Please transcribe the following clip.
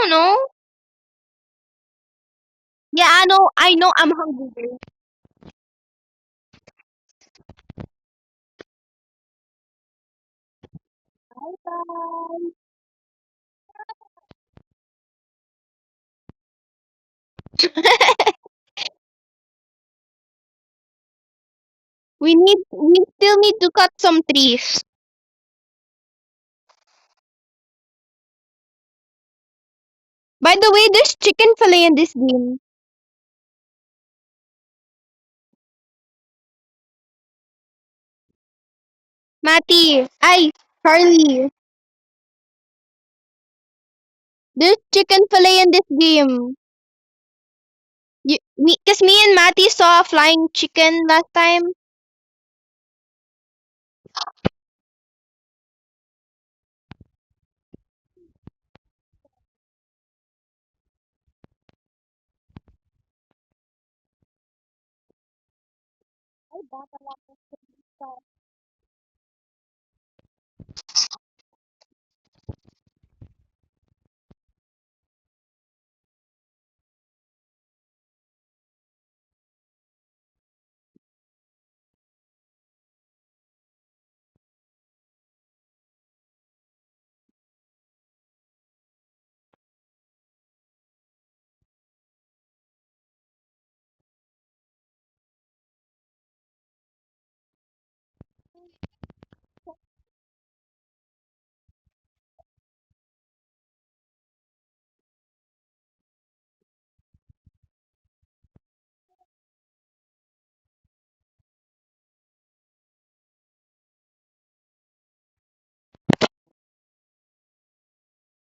don't know. Yeah, I know I'm hungry. Bye-bye. We still need to cut some trees. By the way, there's chicken fillet in this game. Matty, Harley, there's chicken fillet in this game. Cause me and Matty saw a flying chicken last time.